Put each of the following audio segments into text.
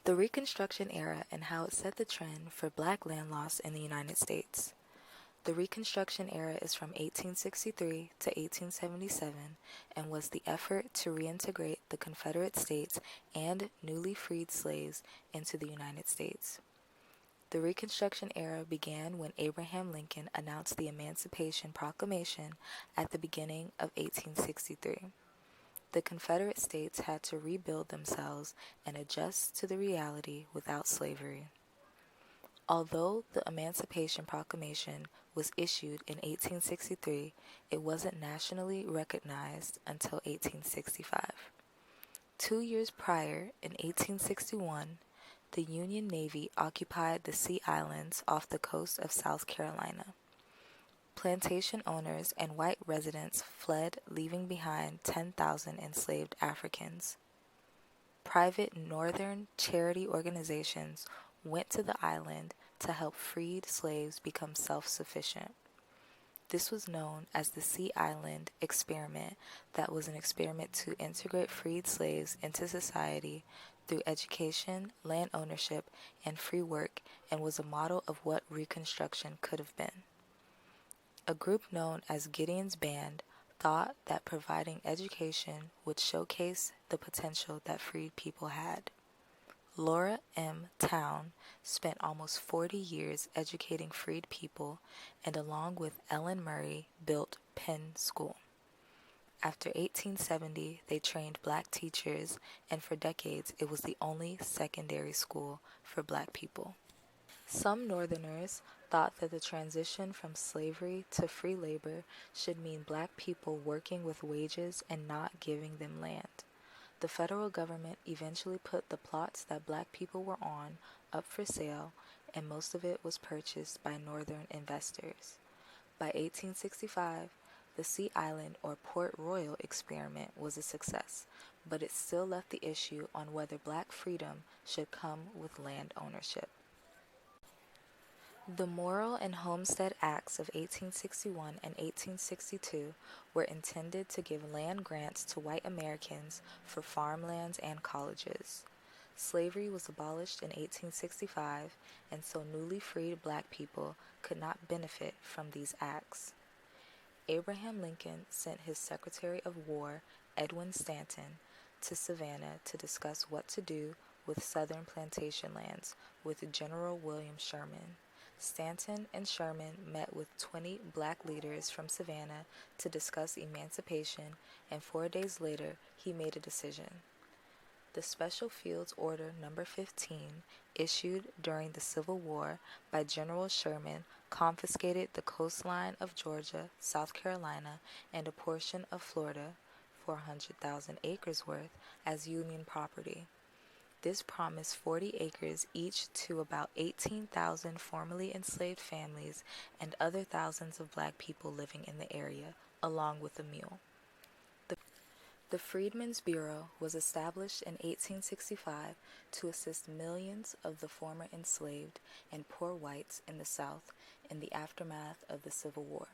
The Reconstruction era and how it set the trend for black land loss in the United States. The Reconstruction era is from 1863 to 1877 and was the effort to reintegrate the Confederate States and newly freed slaves into the United States. The Reconstruction era began when Abraham Lincoln announced the Emancipation Proclamation at the beginning of 1863. The Confederate States had to rebuild themselves and adjust to the reality without slavery. Although the Emancipation Proclamation was issued in 1863, it wasn't nationally recognized until 1865. 2 years prior, in 1861, the Union Navy occupied the Sea Islands off the coast of South Carolina. Plantation owners and white residents fled, leaving behind 10,000 enslaved Africans. Private Northern charity organizations went to the island to help freed slaves become self-sufficient. This was known as the Sea Island Experiment, that was an experiment to integrate freed slaves into society through education, land ownership, and free work, and was a model of what Reconstruction could have been. A group known as Gideon's Band thought that providing education would showcase the potential that freed people had. Laura M. Town spent almost 40 years educating freed people and, along with Ellen Murray, built Penn School. After 1870, they trained black teachers, and for decades it was the only secondary school for black people. Some Northerners thought that the transition from slavery to free labor should mean black people working with wages and not giving them land. The federal government eventually put the plots that black people were on up for sale, and most of it was purchased by Northern investors. By 1865, the Sea Island or Port Royal experiment was a success, but it still left the issue on whether black freedom should come with land ownership. The Morrill and Homestead Acts of 1861 and 1862 were intended to give land grants to white Americans for farmlands and colleges. Slavery was abolished in 1865, and so newly freed black people could not benefit from these acts. Abraham Lincoln sent his Secretary of War, Edwin Stanton, to Savannah to discuss what to do with Southern plantation lands with General William Sherman. Stanton and Sherman met with 20 black leaders from Savannah to discuss emancipation, and 4 days later he made a decision. The Special Fields Order No. 15, issued during the Civil War by General Sherman, confiscated the coastline of Georgia, South Carolina, and a portion of Florida, 400,000 acres worth, as Union property. This promised 40 acres each to about 18,000 formerly enslaved families and other thousands of black people living in the area, along with a mule. The Freedmen's Bureau was established in 1865 to assist millions of the former enslaved and poor whites in the South in the aftermath of the Civil War.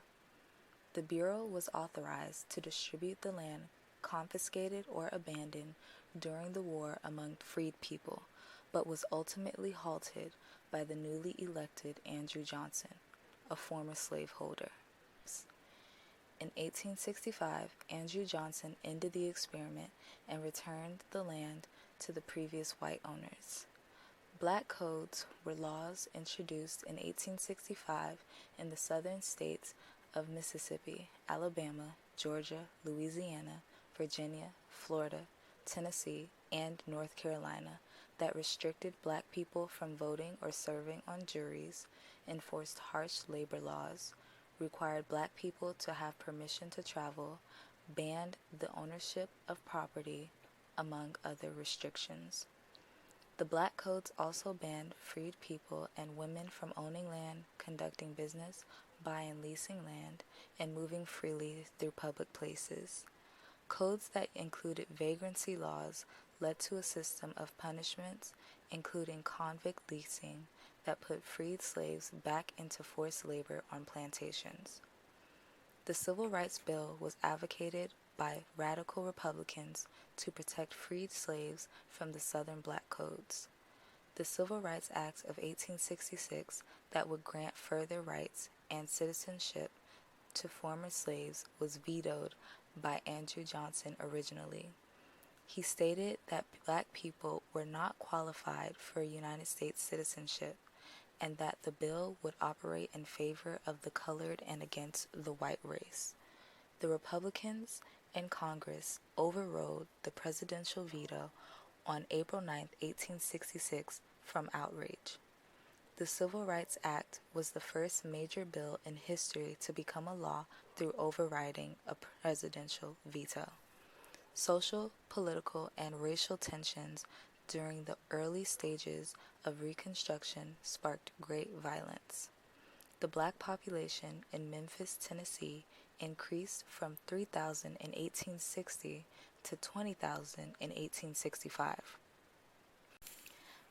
The Bureau was authorized to distribute the land confiscated or abandoned during the war among freed people, but was ultimately halted by the newly elected Andrew Johnson, a former slaveholder. In 1865, Andrew Johnson ended the experiment and returned the land to the previous white owners. Black codes were laws introduced in 1865 in the southern states of Mississippi, Alabama, Georgia, Louisiana, Virginia, Florida, Tennessee, and North Carolina that restricted black people from voting or serving on juries, enforced harsh labor laws, required black people to have permission to travel, banned the ownership of property, among other restrictions. The black codes also banned freed people and women from owning land, conducting business, buying and leasing land, and moving freely through public places. Codes that included vagrancy laws led to a system of punishments, including convict leasing, that put freed slaves back into forced labor on plantations. The Civil Rights Bill was advocated by radical Republicans to protect freed slaves from the Southern black codes. The Civil Rights Act of 1866 that would grant further rights and citizenship to former slaves was vetoed by Andrew Johnson originally. He stated that black people were not qualified for United States citizenship and that the bill would operate in favor of the colored and against the white race. The Republicans in Congress overrode the presidential veto on April 9, 1866, from outrage. The Civil Rights Act was the first major bill in history to become a law through overriding a presidential veto. Social, political, and racial tensions during the early stages of Reconstruction sparked great violence. The black population in Memphis, Tennessee increased from 3,000 in 1860 to 20,000 in 1865.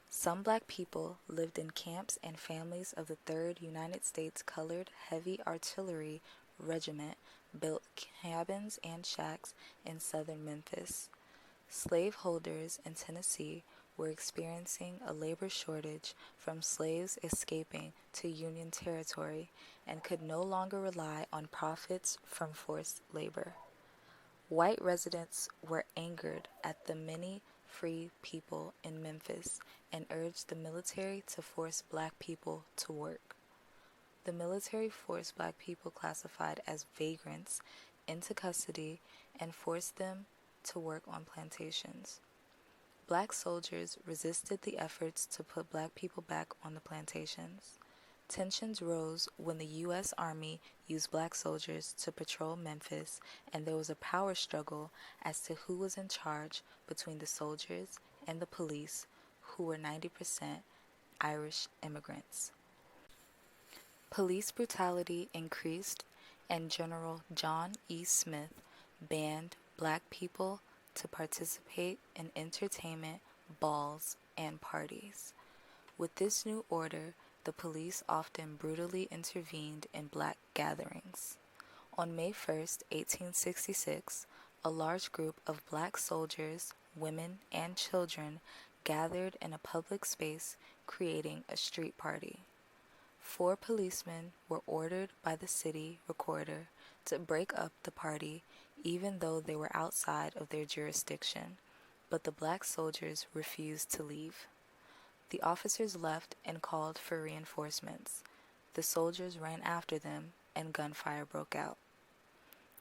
Some black people lived in camps and families of the 3rd United States Colored Heavy Artillery Regiment built cabins and shacks in southern Memphis. Slaveholders in Tennessee were experiencing a labor shortage from slaves escaping to Union territory and could no longer rely on profits from forced labor. White residents were angered at the many free people in Memphis and urged the military to force black people to work. The military forced black people classified as vagrants into custody and forced them to work on plantations. Black soldiers resisted the efforts to put black people back on the plantations. Tensions rose when the U.S. Army used black soldiers to patrol Memphis, and there was a power struggle as to who was in charge between the soldiers and the police, who were 90% Irish immigrants. Police brutality increased, and General John E. Smith banned black people to participate in entertainment, balls, and parties. With this new order, the police often brutally intervened in black gatherings. On May 1, 1866, a large group of black soldiers, women, and children gathered in a public space, creating a street party. 4 policemen were ordered by the city recorder to break up the party, even though they were outside of their jurisdiction, but the black soldiers refused to leave. The officers left and called for reinforcements. The soldiers ran after them, and gunfire broke out.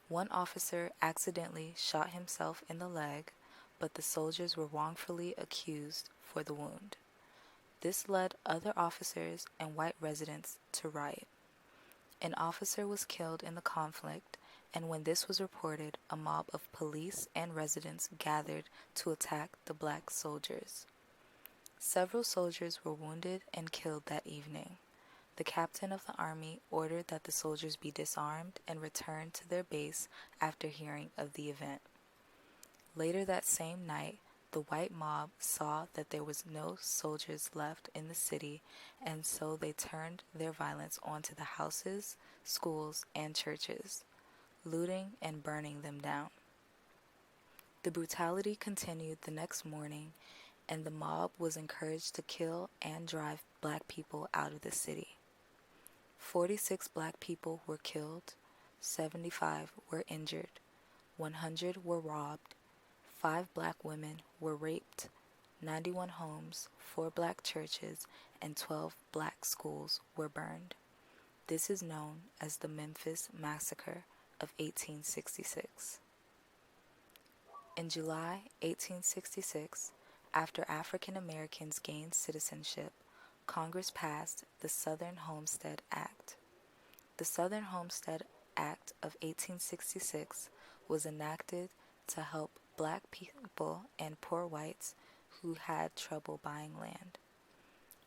One officer accidentally shot himself in the leg, but the soldiers were wrongfully accused for the wound. This led other officers and white residents to riot. An officer was killed in the conflict, and when this was reported, a mob of police and residents gathered to attack the black soldiers. Several soldiers were wounded and killed that evening. The captain of the army ordered that the soldiers be disarmed and returned to their base after hearing of the event. Later that same night, the white mob saw that there was no soldiers left in the city, and so they turned their violence onto the houses, schools, and churches, looting and burning them down. The brutality continued the next morning, and the mob was encouraged to kill and drive black people out of the city. 46 black people were killed, 75 were injured, 100 were robbed, 5 black women were raped, 91 homes, 4 black churches, and 12 black schools were burned. This is known as the Memphis Massacre of 1866. In July 1866, after African Americans gained citizenship, Congress passed the Southern Homestead Act. The Southern Homestead Act of 1866 was enacted to help black people and poor whites who had trouble buying land.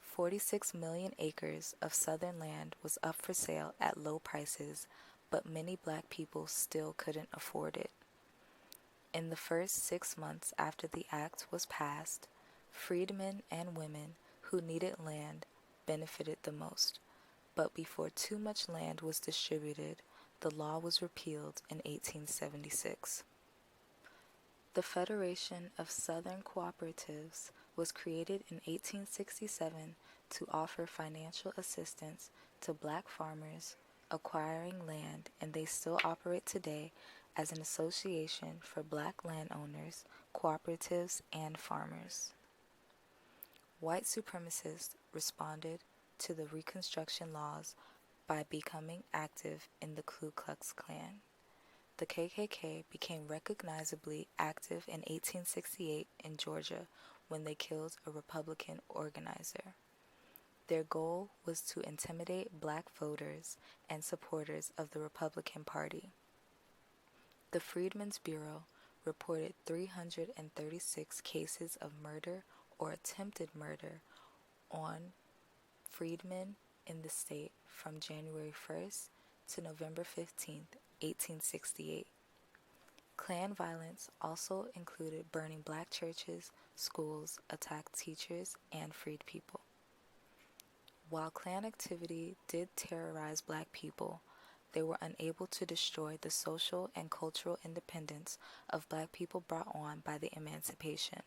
46 million acres of Southern land was up for sale at low prices, but many black people still couldn't afford it. In the first 6 months after the act was passed, freedmen and women who needed land benefited the most. But before too much land was distributed, the law was repealed in 1876. The Federation of Southern Cooperatives was created in 1867 to offer financial assistance to black farmers acquiring land, and they still operate today as an association for black landowners, cooperatives, and farmers. White supremacists responded to the Reconstruction laws by becoming active in the Ku Klux Klan. The KKK became recognizably active in 1868 in Georgia when they killed a Republican organizer. Their goal was to intimidate black voters and supporters of the Republican Party. The Freedmen's Bureau reported 336 cases of murder or attempted murder on freedmen in the state from January 1st to November 15th, 1868. Klan violence also included burning black churches, schools, attacked teachers, and freed people. While Klan activity did terrorize black people, they were unable to destroy the social and cultural independence of black people brought on by the emancipation.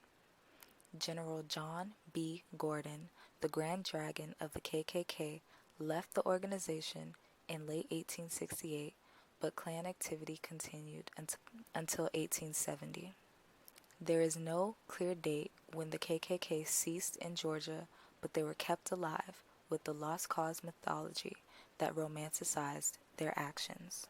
General John B. Gordon, the Grand Dragon of the KKK, left the organization in late 1868, but Klan activity continued until 1870. There is no clear date when the KKK ceased in Georgia, but they were kept alive with the lost cause mythology that romanticized their actions.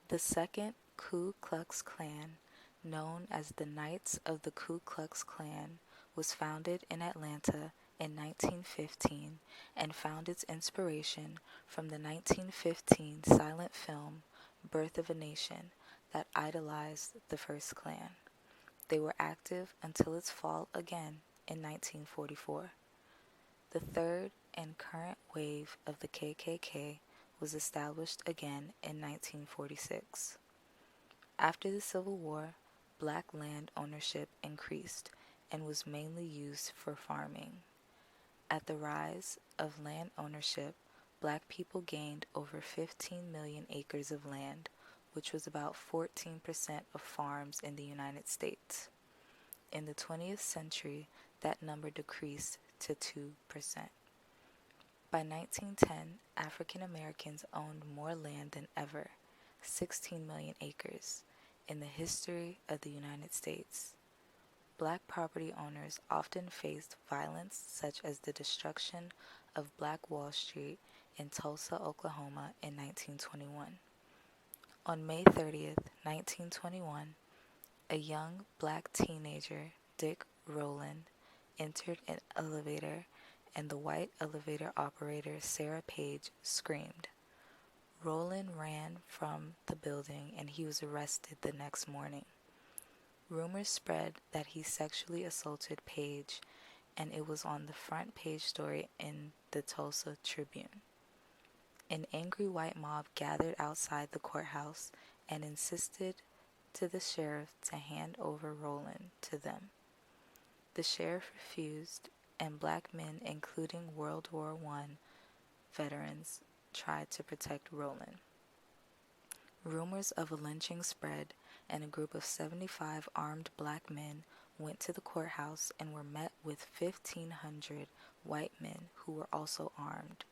The second Ku Klux Klan, known as the Knights of the Ku Klux Klan, was founded in Atlanta in 1915 and found its inspiration from the 1915 silent film Birth of a Nation that idolized the first Klan. They were active until its fall again in 1944. The third and current wave of the KKK was established again in 1946. After the Civil War, black land ownership increased and was mainly used for farming. At the rise of land ownership, black people gained over 15 million acres of land, which was about 14% of farms in the United States. In the 20th century, that number decreased to 2%. By 1910, African Americans owned more land than ever, 16 million acres, in the history of the United States. Black property owners often faced violence such as the destruction of Black Wall Street in Tulsa, Oklahoma in 1921. On May 30th, 1921, a young black teenager, Dick Rowland, entered an elevator and the white elevator operator, Sarah Page, screamed. Rowland ran from the building and he was arrested the next morning. Rumors spread that he sexually assaulted Page, and it was on the front page story in the Tulsa Tribune. An angry white mob gathered outside the courthouse and insisted to the sheriff to hand over Rowland to them. The sheriff refused, and black men, including World War I veterans, tried to protect Rowland. Rumors of a lynching spread, and a group of 75 armed black men went to the courthouse and were met with 1,500 white men who were also armed.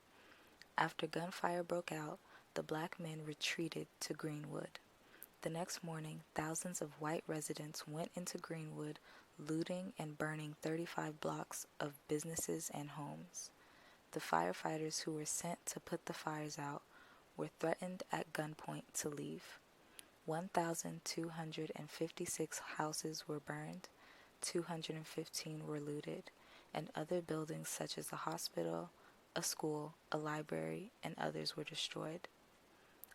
After gunfire broke out, the black men retreated to Greenwood. The next morning, thousands of white residents went into Greenwood, looting and burning 35 blocks of businesses and homes. The firefighters who were sent to put the fires out were threatened at gunpoint to leave. 1,256 houses were burned, 215 were looted, and other buildings such as a hospital, a school, a library, and others were destroyed.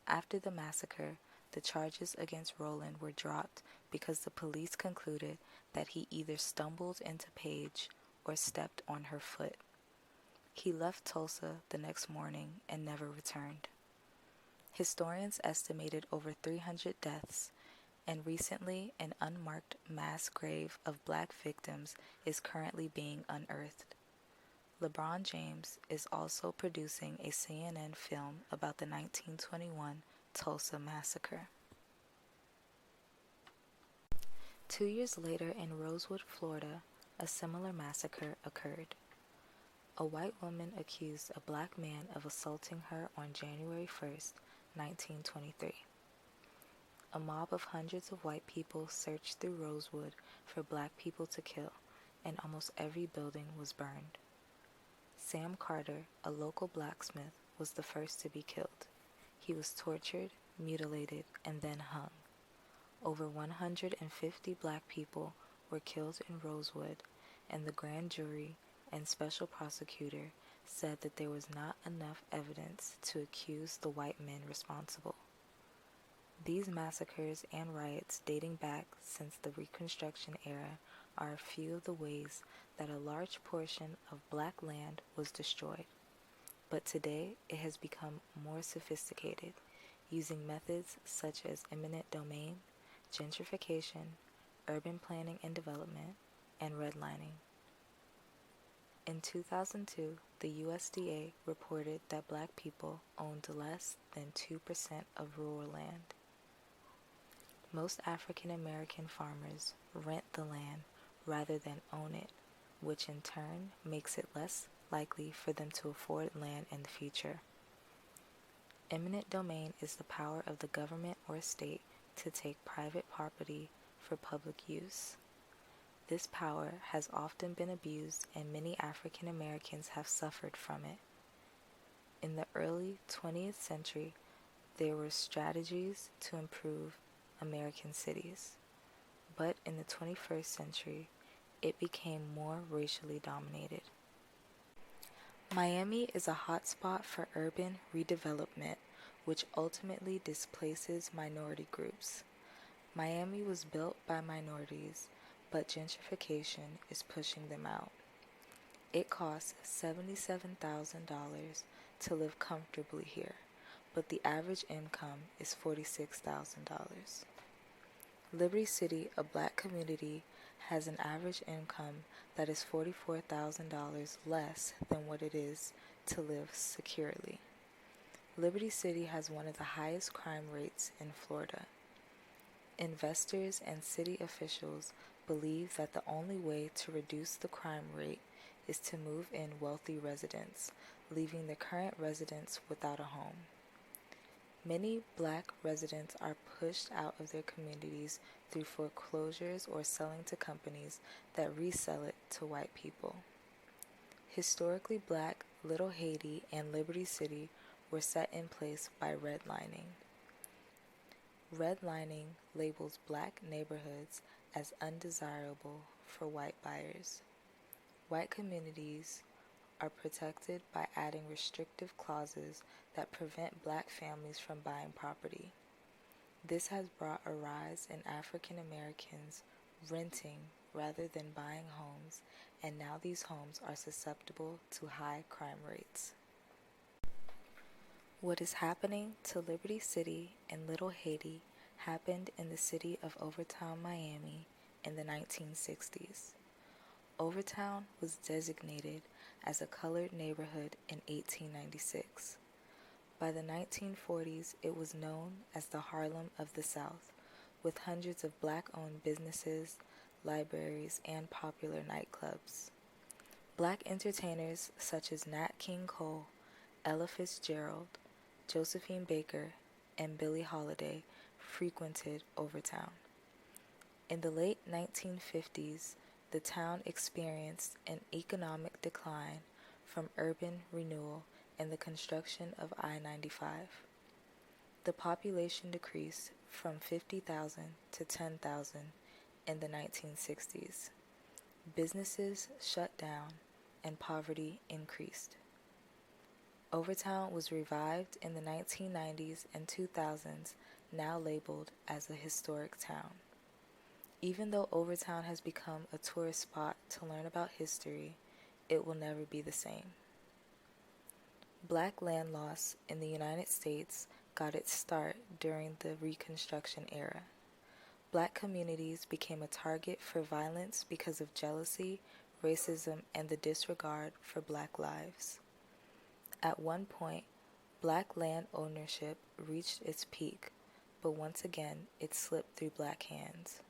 After the massacre, the charges against Rowland were dropped because the police concluded that he either stumbled into Page or stepped on her foot. He left Tulsa the next morning and never returned. Historians estimated over 300 deaths, and recently an unmarked mass grave of black victims is currently being unearthed. LeBron James is also producing a CNN film about the 1921 Tulsa Massacre. 2 years later in Rosewood, Florida, a similar massacre occurred. A white woman accused a black man of assaulting her on January 1st, 1923. A mob of hundreds of white people searched through Rosewood for black people to kill, and almost every building was burned. Sam Carter, a local blacksmith, was the first to be killed. He was tortured, mutilated, and then hung. Over 150 black people were killed in Rosewood, and the grand jury and special prosecutor said that there was not enough evidence to accuse the white men responsible. These massacres and riots dating back since the Reconstruction era are a few of the ways that a large portion of black land was destroyed. But today it has become more sophisticated, using methods such as eminent domain, gentrification, urban planning and development, and redlining. In 2002, the USDA reported that black people owned less than 2% of rural land. Most African American farmers rent the land rather than own it, which in turn makes it less likely for them to afford land in the future. Eminent domain is the power of the government or state to take private property for public use. This power has often been abused, and many African Americans have suffered from it. In the early 20th century, there were strategies to improve American cities, but in the 21st century, it became more racially dominated. Miami is a hotspot for urban redevelopment, which ultimately displaces minority groups. Miami was built by minorities, but gentrification is pushing them out. It costs $77,000 to live comfortably here, but the average income is $46,000. Liberty City, a black community, has an average income that is $44,000 less than what it is to live securely. Liberty City has one of the highest crime rates in Florida. Investors and city officials believe that the only way to reduce the crime rate is to move in wealthy residents, leaving the current residents without a home. Many black residents are pushed out of their communities through foreclosures or selling to companies that resell it to white people. Historically black Little Haiti and Liberty City were set in place by redlining. Redlining labels black neighborhoods as undesirable for white buyers. White communities are protected by adding restrictive clauses that prevent black families from buying property. This has brought a rise in African Americans renting rather than buying homes, and now these homes are susceptible to high crime rates. What is happening to Liberty City and Little Haiti happened in the city of Overtown, Miami in the 1960s. Overtown was designated as a colored neighborhood in 1896. By the 1940s, it was known as the Harlem of the South, with hundreds of black-owned businesses, libraries, and popular nightclubs. Black entertainers such as Nat King Cole, Ella Fitzgerald, Josephine Baker, and Billie Holiday frequented Overtown. In the late 1950s, the town experienced an economic decline from urban renewal and the construction of I-95. The population decreased from 50,000 to 10,000 in the 1960s. Businesses shut down and poverty increased. Overtown was revived in the 1990s and 2000s, now labeled as a historic town. Even though Overtown has become a tourist spot to learn about history, it will never be the same. Black land loss in the United States got its start during the Reconstruction era. Black communities became a target for violence because of jealousy, racism, and the disregard for black lives. At one point, black land ownership reached its peak, but once again it slipped through black hands.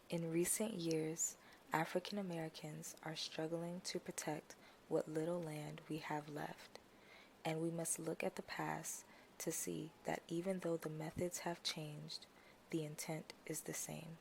In recent years, African Americans are struggling to protect what little land we have left, and we must look at the past to see that even though the methods have changed, the intent is the same.